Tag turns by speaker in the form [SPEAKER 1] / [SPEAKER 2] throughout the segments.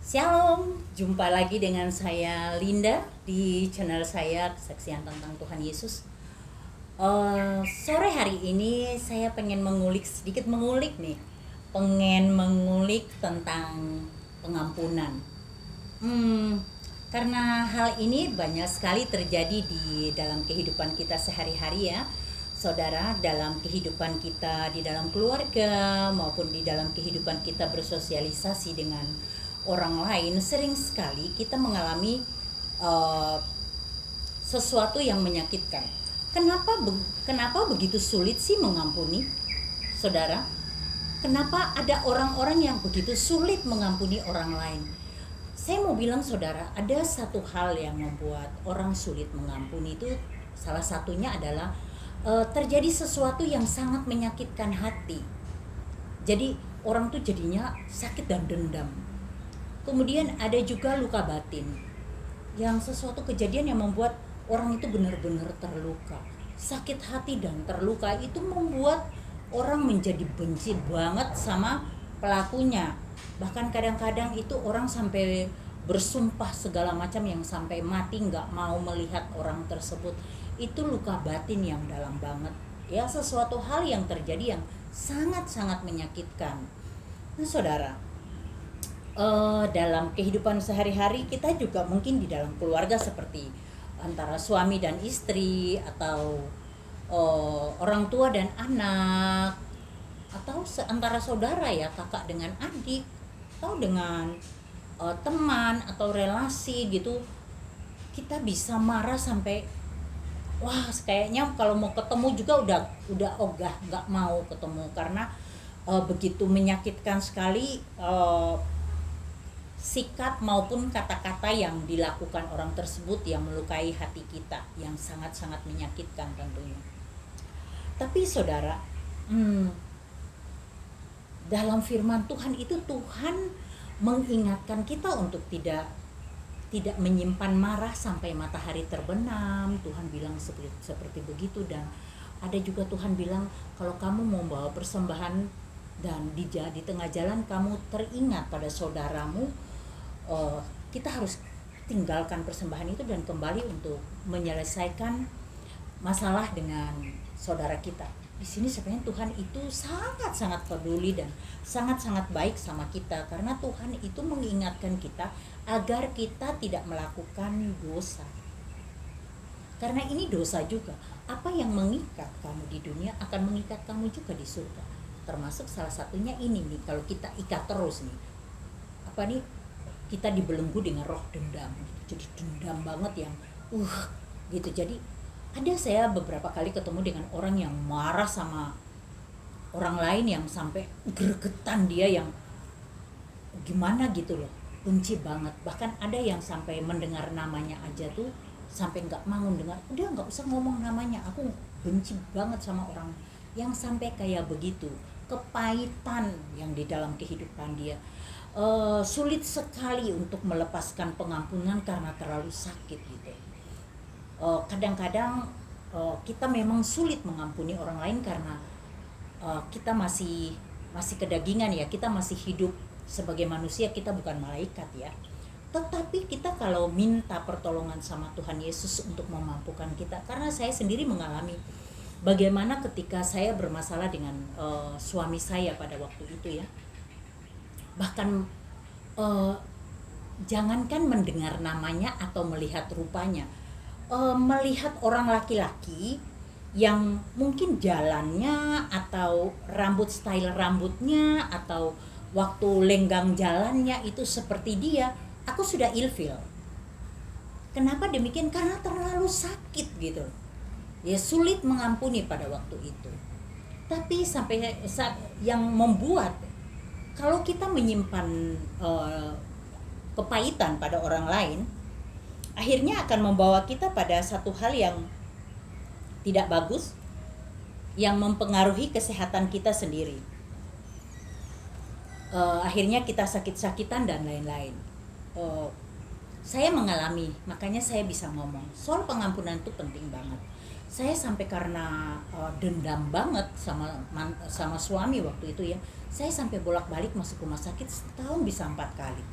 [SPEAKER 1] Shalom, jumpa lagi dengan saya Linda di channel saya Kesaksian tentang Tuhan Yesus. Sore hari ini saya pengen sedikit mengulik nih, pengen mengulik tentang pengampunan. Hmm, karena hal ini banyak sekali terjadi di dalam kehidupan kita sehari-hari ya, saudara, dalam kehidupan kita di dalam keluarga maupun di dalam kehidupan kita bersosialisasi dengan orang lain, sering sekali kita mengalami uh, sesuatu yang menyakitkan. Kenapa begitu sulit sih mengampuni, saudara? Kenapa ada orang-orang yang begitu sulit mengampuni orang lain? Saya mau bilang saudara, ada satu hal yang membuat orang sulit mengampuni itu, salah satunya adalah terjadi sesuatu yang sangat menyakitkan hati. Jadi orang tuh jadinya sakit dan dendam. Kemudian ada juga luka batin, yang sesuatu kejadian yang membuat orang itu benar-benar terluka. Sakit hati dan terluka itu membuat orang menjadi benci banget sama pelakunya. Bahkan kadang-kadang itu orang sampai bersumpah segala macam yang sampai mati nggak mau melihat orang tersebut. Itu luka batin yang dalam banget. Ya, sesuatu hal yang terjadi yang sangat-sangat menyakitkan. Nah, saudara, dalam kehidupan sehari-hari kita juga mungkin di dalam keluarga seperti antara suami dan istri, atau orang tua dan anak, atau antara saudara ya, kakak dengan adik, atau dengan teman atau relasi gitu. Kita bisa marah sampai wah, kayaknya kalau mau ketemu juga udah ogah, nggak mau ketemu karena begitu menyakitkan sekali sikap maupun kata-kata yang dilakukan orang tersebut yang melukai hati kita, yang sangat-sangat menyakitkan tentunya. Tapi saudara, dalam firman Tuhan itu, Tuhan mengingatkan kita untuk tidak menyimpan marah sampai matahari terbenam. Tuhan bilang seperti begitu. Dan ada juga Tuhan bilang, kalau kamu mau bawa persembahan dan di tengah jalan kamu teringat pada saudaramu, kita harus tinggalkan persembahan itu dan kembali untuk menyelesaikan masalah dengan saudara kita. Di sini sebenarnya Tuhan itu sangat-sangat peduli dan sangat-sangat baik sama kita, karena Tuhan itu mengingatkan kita agar kita tidak melakukan dosa. Karena ini dosa juga. Apa yang mengikat kamu di dunia akan mengikat kamu juga di surga. Termasuk salah satunya ini nih, kalau kita ikat terus nih, apa nih, kita dibelenggu dengan roh dendam. Jadi dendam banget yang gitu. Jadi ada saya beberapa kali ketemu dengan orang yang marah sama orang lain yang sampai gregetan dia, yang gimana gitu loh, benci banget. Bahkan ada yang sampai mendengar namanya aja tuh sampai nggak mau dengar, udah nggak usah ngomong namanya, aku benci banget sama orang yang sampai kayak begitu. Kepahitan yang di dalam kehidupan dia, sulit sekali untuk melepaskan pengampunan karena terlalu sakit gitu. Kadang-kadang kita memang sulit mengampuni orang lain karena kita masih kedagingan ya, kita masih hidup sebagai manusia, kita bukan malaikat ya. Tetapi kita kalau minta pertolongan sama Tuhan Yesus untuk memampukan kita, karena saya sendiri mengalami bagaimana ketika saya bermasalah dengan suami saya pada waktu itu ya. Bahkan jangankan mendengar namanya atau melihat rupanya, melihat orang laki-laki yang mungkin jalannya atau style rambutnya atau waktu lenggang jalannya itu seperti dia, aku sudah ilfil. Kenapa demikian? Karena terlalu sakit gitu. Ya, sulit mengampuni pada waktu itu. Tapi sampai saat yang membuat, kalau kita menyimpan kepahitan pada orang lain, akhirnya akan membawa kita pada satu hal yang tidak bagus, yang mempengaruhi kesehatan kita sendiri. Akhirnya kita sakit-sakitan dan lain-lain. Saya mengalami, makanya saya bisa ngomong soal pengampunan itu penting banget. Saya sampai karena dendam banget sama suami waktu itu ya, saya sampai bolak-balik masuk rumah sakit setahun bisa 4 kali.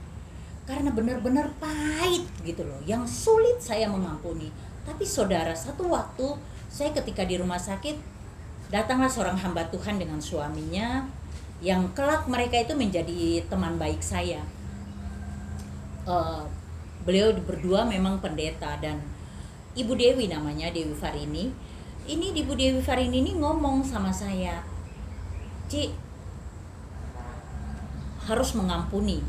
[SPEAKER 1] karena benar-benar pahit gitu loh, yang sulit saya mengampuni. Tapi saudara, satu waktu saya ketika di rumah sakit, datanglah seorang hamba Tuhan dengan suaminya, yang kelak mereka itu menjadi teman baik saya. Beliau berdua memang pendeta, dan Ibu Dewi namanya, Dewi Farini. Ini Ibu Dewi Farini ini ngomong sama saya, Ci, harus mengampuni.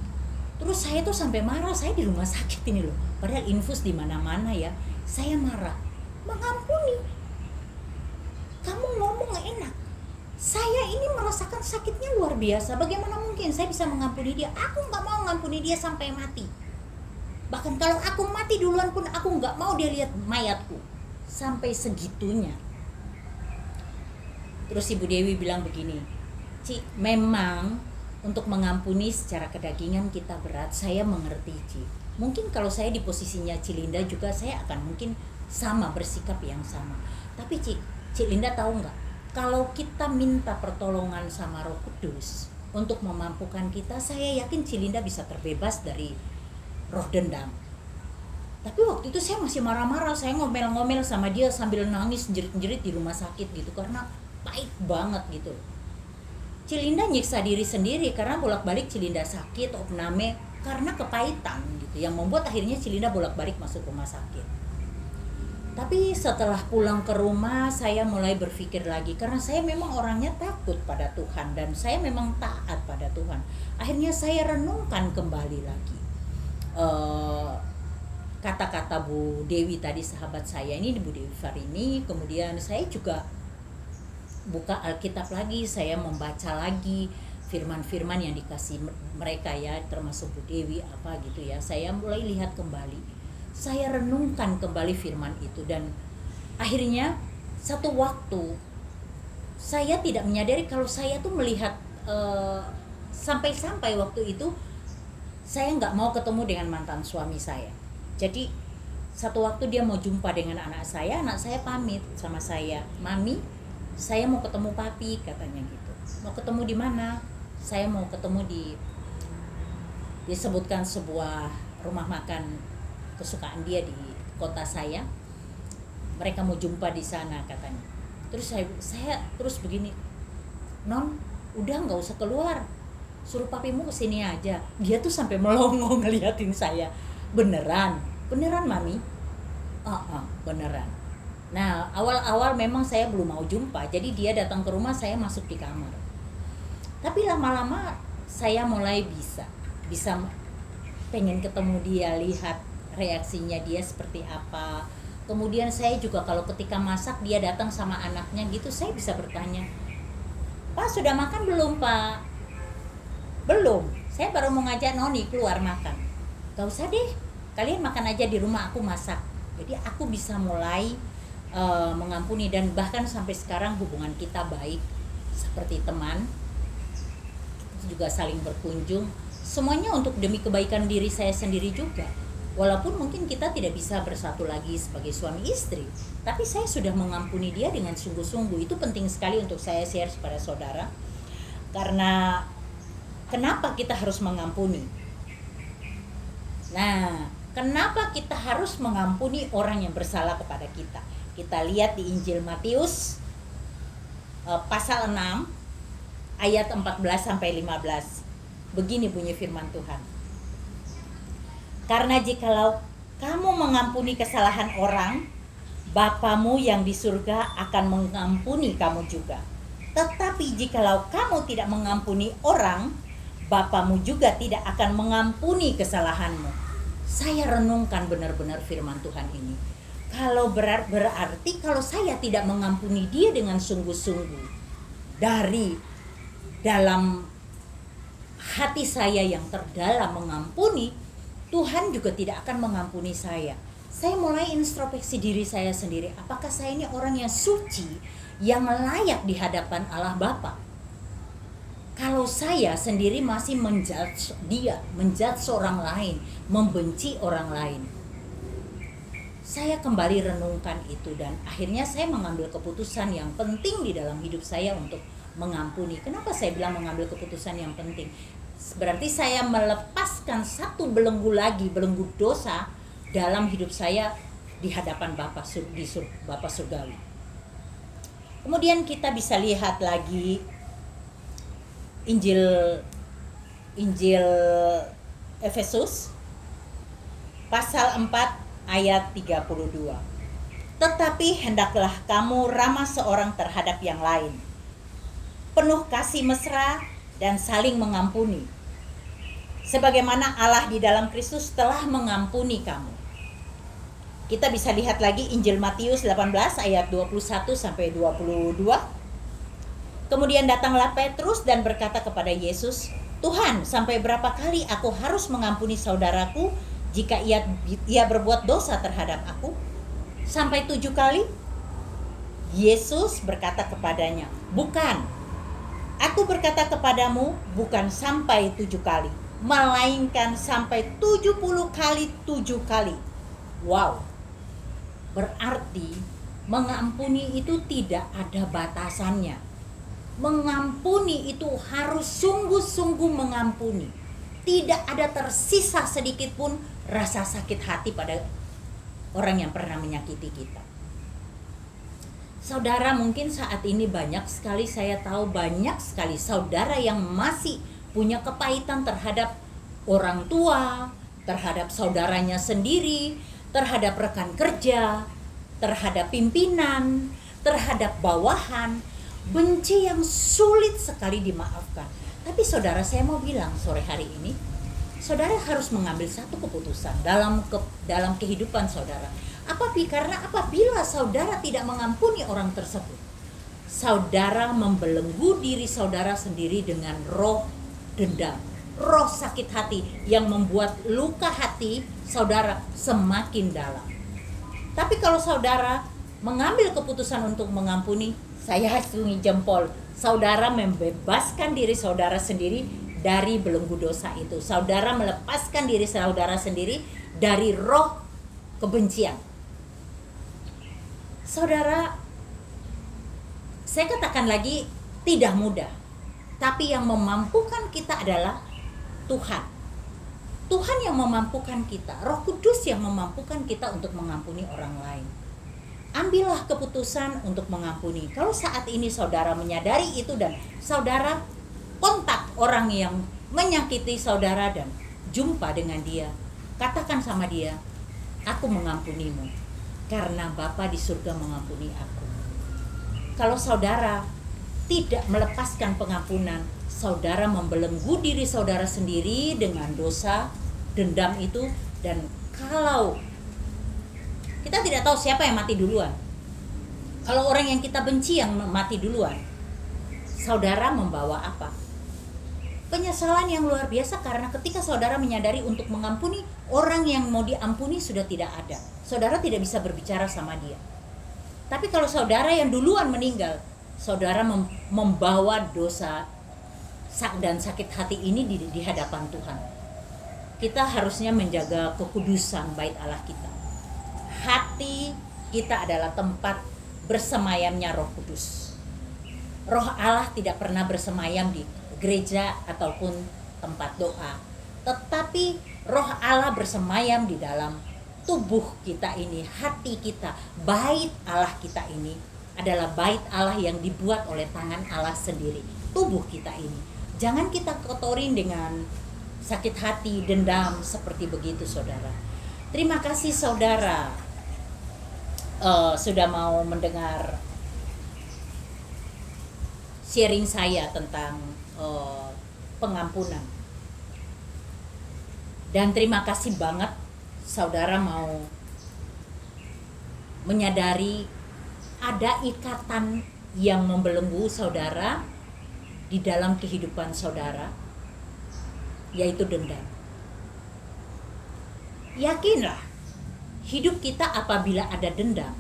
[SPEAKER 1] Terus saya tuh sampai marah, saya di rumah sakit ini loh, padahal infus di mana-mana ya. Saya marah, mengampuni? Kamu ngomong enak, saya ini merasakan sakitnya luar biasa. Bagaimana mungkin saya bisa mengampuni dia? Aku nggak mau mengampuni dia sampai mati. Bahkan kalau aku mati duluan pun aku nggak mau dia lihat mayatku. Sampai segitunya. Terus Ibu Dewi bilang begini, Ci, memang untuk mengampuni secara kedagingan kita berat, saya mengerti, Ci. Mungkin kalau saya di posisinya Cilinda juga, saya akan mungkin sama, bersikap yang sama. Tapi Cilinda tahu nggak? Kalau kita minta pertolongan sama Roh Kudus untuk memampukan kita, saya yakin Cilinda bisa terbebas dari roh dendam. Tapi waktu itu saya masih marah-marah, saya ngomel-ngomel sama dia sambil nangis jerit-jerit di rumah sakit gitu, karena pahit banget gitu. Cilinda nyiksa diri sendiri karena bolak-balik Cilinda sakit, opname, karena kepahitan gitu, yang membuat akhirnya Cilinda bolak-balik masuk rumah sakit. Tapi setelah pulang ke rumah, saya mulai berpikir lagi, karena saya memang orangnya takut pada Tuhan dan saya memang taat pada Tuhan. Akhirnya saya renungkan kembali lagi kata-kata Bu Dewi tadi, sahabat saya ini, Bu Dewi Farini. Kemudian saya juga buka Alkitab lagi, saya membaca lagi firman-firman yang dikasih mereka ya, termasuk Bu Dewi apa gitu ya. Saya mulai lihat kembali, saya renungkan kembali firman itu, dan akhirnya satu waktu saya tidak menyadari kalau saya tuh melihat sampai-sampai waktu itu saya nggak mau ketemu dengan mantan suami saya. Jadi satu waktu dia mau jumpa dengan anak saya pamit sama saya, Mami, saya mau ketemu papi, katanya gitu. Mau ketemu di mana? Saya mau ketemu disebutkan sebuah rumah makan kesukaan dia di kota saya. Mereka mau jumpa di sana katanya. Terus saya terus begini, Non, udah nggak usah keluar, suruh papimu kesini aja. Dia tuh sampai melongo ngeliatin saya. Beneran Mami? Beneran. Nah, awal-awal memang saya belum mau jumpa, jadi dia datang ke rumah, saya masuk di kamar. Tapi lama-lama saya mulai bisa pengen ketemu dia, lihat reaksinya dia seperti apa. Kemudian saya juga kalau ketika masak dia datang sama anaknya gitu, saya bisa bertanya, Pak sudah makan belum Pak? Belum, saya baru mau ngajak Noni keluar makan. Gak usah deh, kalian makan aja di rumah, aku masak. Jadi aku bisa mulai mengampuni, dan bahkan sampai sekarang hubungan kita baik seperti teman, juga saling berkunjung, semuanya untuk demi kebaikan diri saya sendiri juga. Walaupun mungkin kita tidak bisa bersatu lagi sebagai suami istri, tapi saya sudah mengampuni dia dengan sungguh-sungguh. Itu penting sekali untuk saya share kepada saudara, karena kenapa kita harus mengampuni? Nah, kenapa kita harus mengampuni orang yang bersalah kepada kita? Kita lihat di Injil Matius pasal 6 ayat 14-15. Begini bunyi firman Tuhan. Karena jikalau kamu mengampuni kesalahan orang, Bapamu yang di surga akan mengampuni kamu juga. Tetapi jikalau kamu tidak mengampuni orang, Bapamu juga tidak akan mengampuni kesalahanmu. Saya renungkan benar-benar firman Tuhan ini. Kalau berarti kalau saya tidak mengampuni dia dengan sungguh-sungguh dari dalam hati saya yang terdalam mengampuni, Tuhan juga tidak akan mengampuni saya. Saya mulai introspeksi diri saya sendiri. Apakah saya ini orang yang suci, yang layak di hadapan Allah Bapa? Kalau saya sendiri masih menjudge dia, menjudge orang lain, membenci orang lain, saya kembali renungkan itu, dan akhirnya saya mengambil keputusan yang penting di dalam hidup saya untuk mengampuni. Kenapa saya bilang mengambil keputusan yang penting? Berarti saya melepaskan satu belenggu lagi, belenggu dosa dalam hidup saya di hadapan Bapa Surgawi. Kemudian kita bisa lihat lagi Injil Efesus pasal 4 ayat 32. Tetapi hendaklah kamu ramah seorang terhadap yang lain, penuh kasih mesra dan saling mengampuni, sebagaimana Allah di dalam Kristus telah mengampuni kamu. Kita bisa lihat lagi Injil Matius 18 ayat 21 sampai 22. Kemudian datanglah Petrus dan berkata kepada Yesus, "Tuhan, sampai berapa kali aku harus mengampuni saudaraku jika ia berbuat dosa terhadap aku? Sampai 7 kali?" Yesus berkata kepadanya, "Bukan. Aku berkata kepadamu, bukan sampai 7 kali, melainkan sampai 70 kali 7 kali." Wow. Berarti mengampuni itu tidak ada batasannya. Mengampuni itu harus sungguh-sungguh mengampuni. Tidak ada tersisa sedikit pun rasa sakit hati pada orang yang pernah menyakiti kita. Saudara, mungkin saat ini banyak sekali, saya tahu banyak sekali saudara yang masih punya kepahitan terhadap orang tua, terhadap saudaranya sendiri, terhadap rekan kerja, terhadap pimpinan, terhadap bawahan. Benci yang sulit sekali dimaafkan. Tapi saudara, saya mau bilang sore hari ini, saudara harus mengambil satu keputusan dalam kehidupan saudara. Karena apabila saudara tidak mengampuni orang tersebut, saudara membelenggu diri saudara sendiri dengan roh dendam, roh sakit hati yang membuat luka hati saudara semakin dalam. Tapi kalau saudara mengambil keputusan untuk mengampuni, saya acungi jempol, saudara membebaskan diri saudara sendiri dari belenggu dosa itu. Saudara melepaskan diri saudara sendiri dari roh kebencian. Saudara, saya katakan lagi, tidak mudah. Tapi yang memampukan kita adalah Tuhan. Tuhan yang memampukan kita, Roh Kudus yang memampukan kita untuk mengampuni orang lain. Ambillah keputusan untuk mengampuni. Kalau saat ini saudara menyadari itu dan saudara kontak orang yang menyakiti saudara dan jumpa dengan dia, katakan sama dia, "Aku mengampunimu karena Bapa di surga mengampuni aku." Kalau saudara tidak melepaskan pengampunan, saudara membelenggu diri saudara sendiri dengan dosa, dendam itu. Dan kalau kita tidak tahu siapa yang mati duluan, kalau orang yang kita benci yang mati duluan, saudara membawa apa? Penyesalan yang luar biasa, karena ketika saudara menyadari untuk mengampuni, orang yang mau diampuni sudah tidak ada. Saudara tidak bisa berbicara sama dia. Tapi kalau saudara yang duluan meninggal, saudara membawa dosa dan sakit hati ini di hadapan Tuhan. Kita harusnya menjaga kekudusan bait Allah kita. Hati kita adalah tempat bersemayamnya Roh Kudus. Roh Allah tidak pernah bersemayam di gereja ataupun tempat doa, tetapi Roh Allah bersemayam di dalam tubuh kita ini, hati kita. Bait Allah kita ini adalah bait Allah yang dibuat oleh tangan Allah sendiri, tubuh kita ini. Jangan kita kotorin dengan sakit hati, dendam, seperti begitu saudara. Terima kasih saudara sudah mau mendengar sharing saya tentang pengampunan. Dan terima kasih banget saudara mau menyadari ada ikatan yang membelenggu saudara di dalam kehidupan saudara, yaitu dendam. Yakinlah, hidup kita apabila ada dendam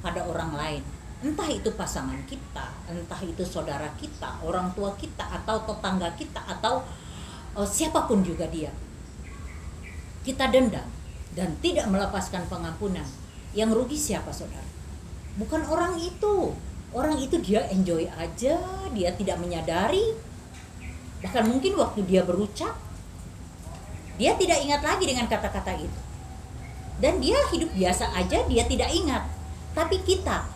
[SPEAKER 1] pada orang lain, entah itu pasangan kita, entah itu saudara kita, orang tua kita, atau tetangga kita, atau siapapun juga dia, kita dendam dan tidak melepaskan pengampunan, yang rugi siapa saudara? Bukan orang itu. Orang itu dia enjoy aja, dia tidak menyadari. Bahkan mungkin waktu dia berucap, dia tidak ingat lagi dengan kata-kata itu. Dan dia hidup biasa aja, dia tidak ingat. Tapi kita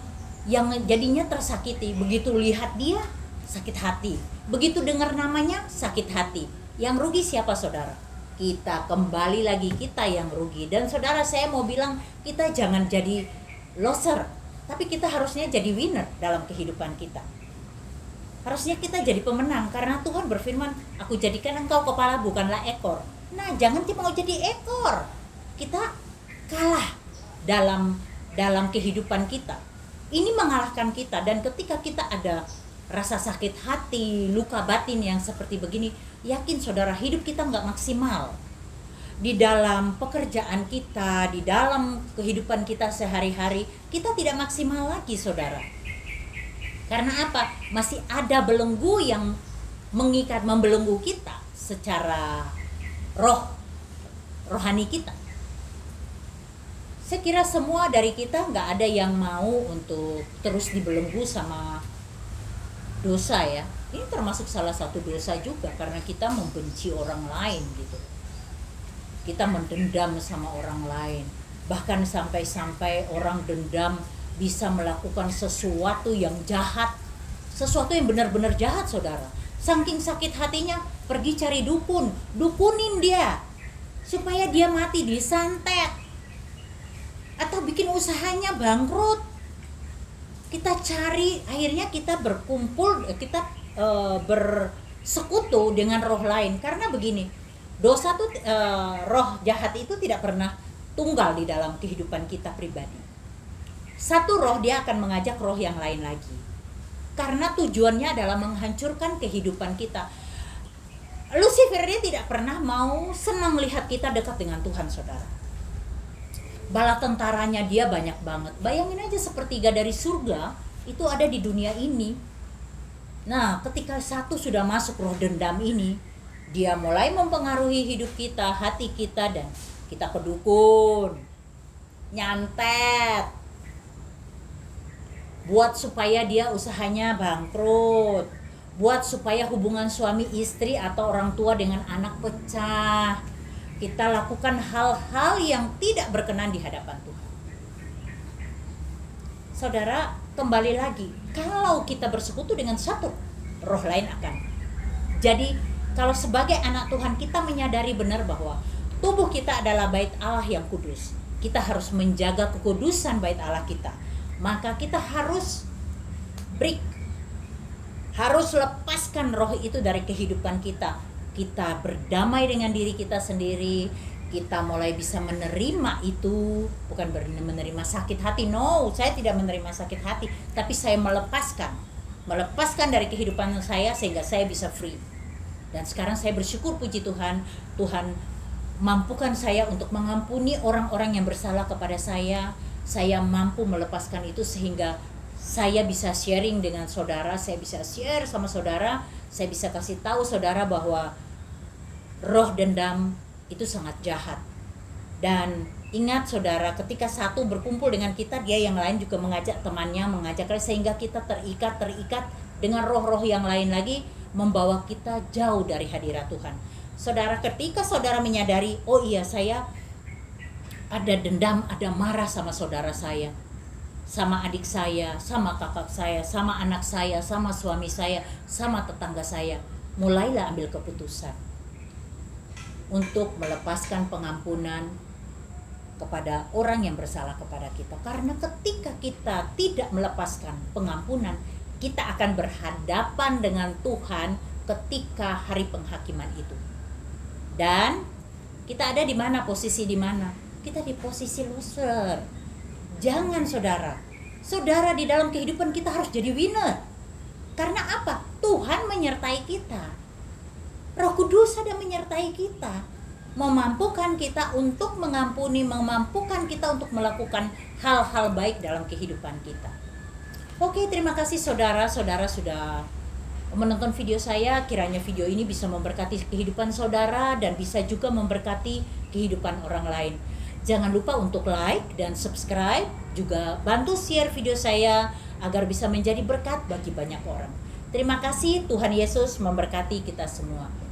[SPEAKER 1] yang jadinya tersakiti, begitu lihat dia sakit hati, begitu dengar namanya sakit hati. Yang rugi siapa, saudara? Kita kembali lagi, kita yang rugi. Dan saudara, saya mau bilang, kita jangan jadi loser, tapi kita harusnya jadi winner dalam kehidupan kita. Harusnya kita jadi pemenang, karena Tuhan berfirman, aku jadikan engkau kepala bukanlah ekor. Nah, jangan cuma mau jadi ekor. Kita kalah dalam kehidupan kita. Ini mengalahkan kita. Dan ketika kita ada rasa sakit hati, luka batin yang seperti begini, yakin saudara, hidup kita nggak maksimal. Di dalam pekerjaan kita, di dalam kehidupan kita sehari-hari, kita tidak maksimal lagi, saudara. Karena apa? Masih ada belenggu yang mengikat, membelenggu kita secara rohani kita. Saya kira semua dari kita nggak ada yang mau untuk terus dibelenggu sama dosa ya. Ini termasuk salah satu dosa juga, karena kita membenci orang lain gitu. Kita mendendam sama orang lain. Bahkan sampai-sampai orang dendam bisa melakukan sesuatu yang jahat, sesuatu yang benar-benar jahat, saudara. Saking sakit hatinya, pergi cari dukun, dukunin dia supaya dia mati disantet, atau bikin usahanya bangkrut. Kita cari, akhirnya kita berkumpul, kita bersekutu dengan roh lain. Karena begini, dosa tuh, roh jahat itu tidak pernah tunggal di dalam kehidupan kita pribadi. Satu roh dia akan mengajak roh yang lain lagi, karena tujuannya adalah menghancurkan kehidupan kita. Lucifer dia tidak pernah mau senang melihat kita dekat dengan Tuhan, saudara. Bala tentaranya dia banyak banget. Bayangin aja, sepertiga dari surga itu ada di dunia ini. Nah, ketika satu sudah masuk roh dendam ini, dia mulai mempengaruhi hidup kita, hati kita, dan kita ke dukun, nyantet, buat supaya dia usahanya bangkrut, buat supaya hubungan suami istri atau orang tua dengan anak pecah. Kita lakukan hal-hal yang tidak berkenan di hadapan Tuhan. Saudara, kembali lagi, kalau kita bersekutu dengan satu, roh lain akan. Jadi, kalau sebagai anak Tuhan, kita menyadari benar bahwa tubuh kita adalah bait Allah yang kudus. Kita harus menjaga kekudusan bait Allah kita. Maka kita harus harus lepaskan roh itu dari kehidupan kita. Kita berdamai dengan diri kita sendiri. Kita mulai bisa menerima itu. Bukan menerima sakit hati. No, saya tidak menerima sakit hati. Tapi saya melepaskan dari kehidupan saya, sehingga saya bisa free. Dan sekarang saya bersyukur, puji Tuhan, Tuhan mampukan saya untuk mengampuni orang-orang yang bersalah kepada saya. Saya mampu melepaskan itu, sehingga saya bisa sharing dengan saudara, saya bisa share sama saudara, saya bisa kasih tahu saudara bahwa roh dendam itu sangat jahat. Dan ingat saudara, ketika satu berkumpul dengan kita, dia yang lain juga mengajak temannya, mengajak lain, sehingga kita terikat dengan roh-roh yang lain lagi, membawa kita jauh dari hadirat Tuhan. Saudara, ketika saudara menyadari, oh iya, saya ada dendam, ada marah sama saudara saya, sama adik saya, sama kakak saya, sama anak saya, sama suami saya, sama tetangga saya, mulailah ambil keputusan untuk melepaskan pengampunan kepada orang yang bersalah kepada kita. Karena ketika kita tidak melepaskan pengampunan, kita akan berhadapan dengan Tuhan ketika hari penghakiman itu. Dan kita ada di mana? Posisi di mana? Kita di posisi loser. Jangan, saudara di dalam kehidupan kita harus jadi winner. Karena apa? Tuhan menyertai kita. Roh Kudus ada menyertai kita, memampukan kita untuk mengampuni, memampukan kita untuk melakukan hal-hal baik dalam kehidupan kita. Oke, terima kasih saudara sudah menonton video saya. Kiranya video ini bisa memberkati kehidupan saudara dan bisa juga memberkati kehidupan orang lain. Jangan lupa untuk like dan subscribe, juga bantu share video saya agar bisa menjadi berkat bagi banyak orang. Terima kasih, Tuhan Yesus memberkati kita semua.